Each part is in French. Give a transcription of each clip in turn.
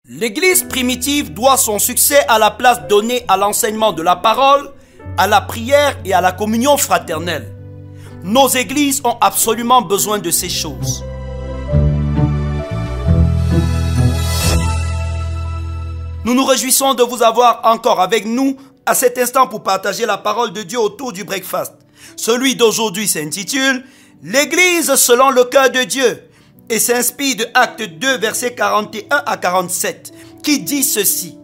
L'Église primitive doit son succès à la place donnée à l'enseignement de la parole, à la prière et à la communion fraternelle. Nos églises ont absolument besoin de ces choses. Nous nous réjouissons de vous avoir encore avec nous à cet instant pour partager la parole de Dieu autour du breakfast. Celui d'aujourd'hui s'intitule « L'Église selon le cœur de Dieu » et s'inspire de Actes 2, versets 41 à 47, qui dit ceci.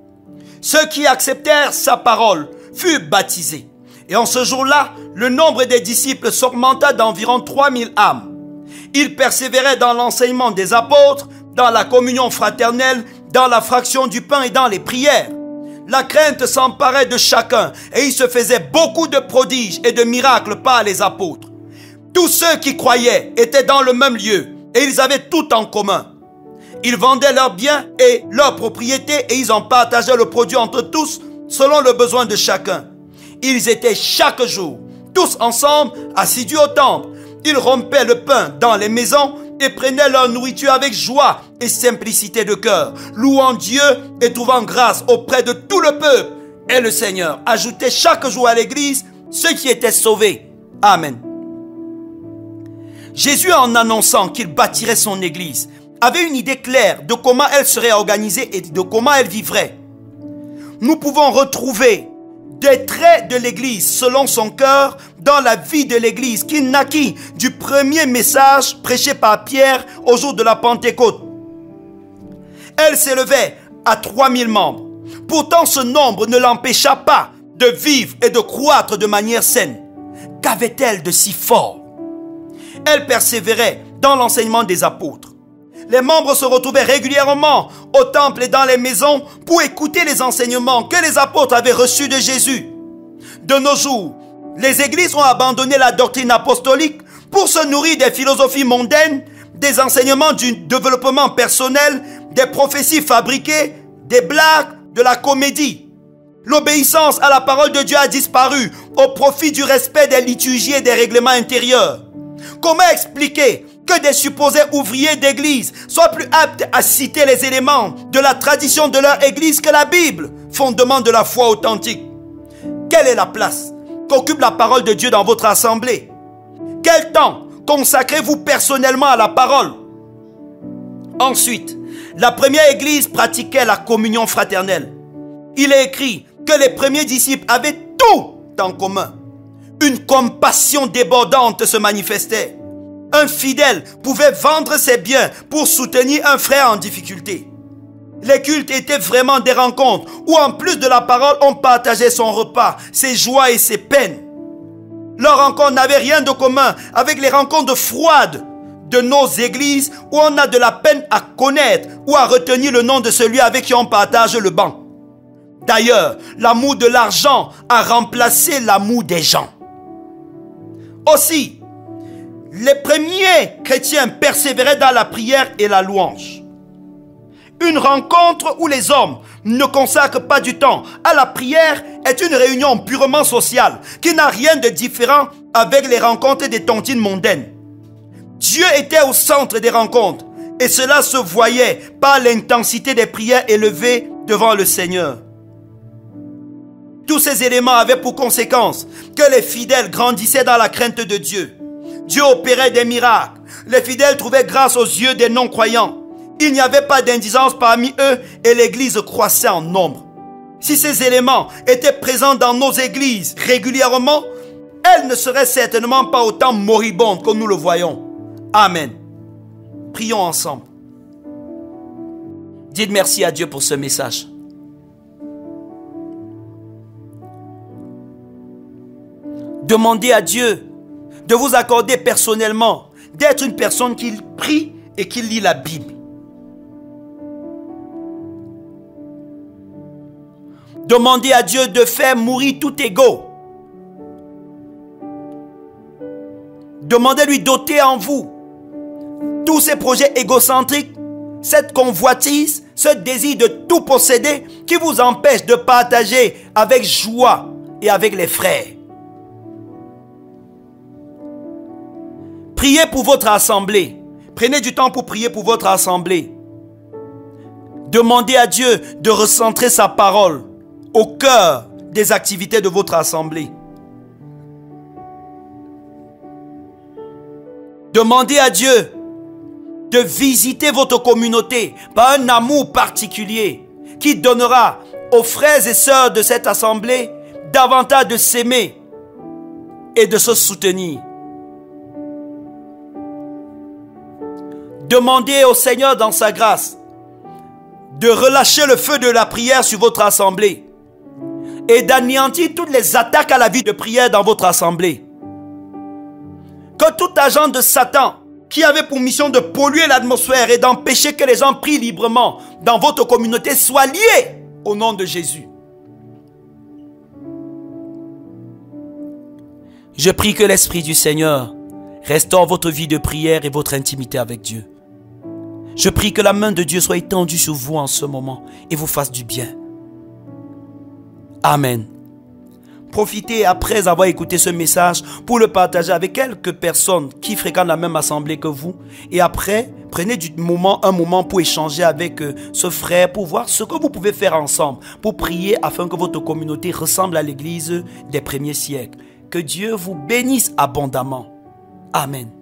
« Ceux qui acceptèrent sa parole furent baptisés. Et en ce jour-là, le nombre des disciples s'augmenta d'environ 3000 âmes. Ils persévéraient dans l'enseignement des apôtres, dans la communion fraternelle, dans la fraction du pain et dans les prières. La crainte s'emparait de chacun et il se faisait beaucoup de prodiges et de miracles par les apôtres. Tous ceux qui croyaient étaient dans le même lieu et ils avaient tout en commun. Ils vendaient leurs biens et leurs propriétés et ils en partageaient le produit entre tous selon le besoin de chacun. Ils étaient chaque jour, tous ensemble, assidus au temple. Ils rompaient le pain dans les maisons et prenaient leur nourriture avec joie et simplicité de cœur, louant Dieu et trouvant grâce auprès de tout le peuple. Et le Seigneur ajoutait chaque jour à l'église ceux qui étaient sauvés. Amen. Jésus, en annonçant qu'il bâtirait son église, avait une idée claire de comment elle serait organisée et de comment elle vivrait. Nous pouvons retrouver des traits de l'église selon son cœur dans la vie de l'église qui naquit du premier message prêché par Pierre au jour de la Pentecôte. Elle s'élevait à 3000 membres. Pourtant, ce nombre ne l'empêcha pas de vivre et de croître de manière saine. Qu'avait-elle de si fort? Elle persévérait dans l'enseignement des apôtres. Les membres se retrouvaient régulièrement au temple et dans les maisons pour écouter les enseignements que les apôtres avaient reçus de Jésus. De nos jours, les églises ont abandonné la doctrine apostolique pour se nourrir des philosophies mondaines, des enseignements du développement personnel, des prophéties fabriquées, des blagues, de la comédie. L'obéissance à la parole de Dieu a disparu au profit du respect des liturgies et des règlements intérieurs. Comment expliquer que des supposés ouvriers d'église soient plus aptes à citer les éléments de la tradition de leur église que la Bible, fondement de la foi authentique? Quelle est la place qu'occupe la parole de Dieu dans votre assemblée? Quel temps consacrez-vous personnellement à la parole? Ensuite, la première église pratiquait la communion fraternelle. Il est écrit que les premiers disciples avaient tout en commun. Une compassion débordante se manifestait. Un fidèle pouvait vendre ses biens pour soutenir un frère en difficulté. Les cultes étaient vraiment des rencontres où en plus de la parole, on partageait son repas, ses joies et ses peines. Leurs rencontres n'avaient rien de commun avec les rencontres froides de nos églises où on a de la peine à connaître ou à retenir le nom de celui avec qui on partage le banc. D'ailleurs, l'amour de l'argent a remplacé l'amour des gens. Aussi, les premiers chrétiens persévéraient dans la prière et la louange. Une rencontre où les hommes ne consacrent pas du temps à la prière est une réunion purement sociale qui n'a rien de différent avec les rencontres des tontines mondaines. Dieu était au centre des rencontres et cela se voyait par l'intensité des prières élevées devant le Seigneur. Tous ces éléments avaient pour conséquence que les fidèles grandissaient dans la crainte de Dieu. Dieu opérait des miracles. Les fidèles trouvaient grâce aux yeux des non-croyants. Il n'y avait pas d'indigence parmi eux et l'église croissait en nombre. Si ces éléments étaient présents dans nos églises régulièrement, elles ne seraient certainement pas autant moribondes comme nous le voyons. Amen. Prions ensemble. Dites merci à Dieu pour ce message. Demandez à Dieu de vous accorder personnellement d'être une personne qui prie et qui lit la Bible. Demandez à Dieu de faire mourir tout ego. Demandez-lui d'ôter en vous tous ces projets égocentriques, cette convoitise, ce désir de tout posséder qui vous empêche de partager avec joie et avec les frères. Priez pour votre assemblée. Prenez du temps pour prier pour votre assemblée. Demandez à Dieu de recentrer sa parole au cœur des activités de votre assemblée. Demandez à Dieu de visiter votre communauté par un amour particulier qui donnera aux frères et sœurs de cette assemblée davantage de s'aimer et de se soutenir. Demandez au Seigneur dans sa grâce de relâcher le feu de la prière sur votre assemblée et d'anéantir toutes les attaques à la vie de prière dans votre assemblée. Que tout agent de Satan qui avait pour mission de polluer l'atmosphère et d'empêcher que les gens prient librement dans votre communauté soit lié au nom de Jésus. Je prie que l'Esprit du Seigneur restaure votre vie de prière et votre intimité avec Dieu. Je prie que la main de Dieu soit étendue sur vous en ce moment et vous fasse du bien. Amen. Profitez après avoir écouté ce message pour le partager avec quelques personnes qui fréquentent la même assemblée que vous. Et après, prenez un moment pour échanger avec ce frère pour voir ce que vous pouvez faire ensemble pour prier afin que votre communauté ressemble à l'église des premiers siècles. Que Dieu vous bénisse abondamment. Amen.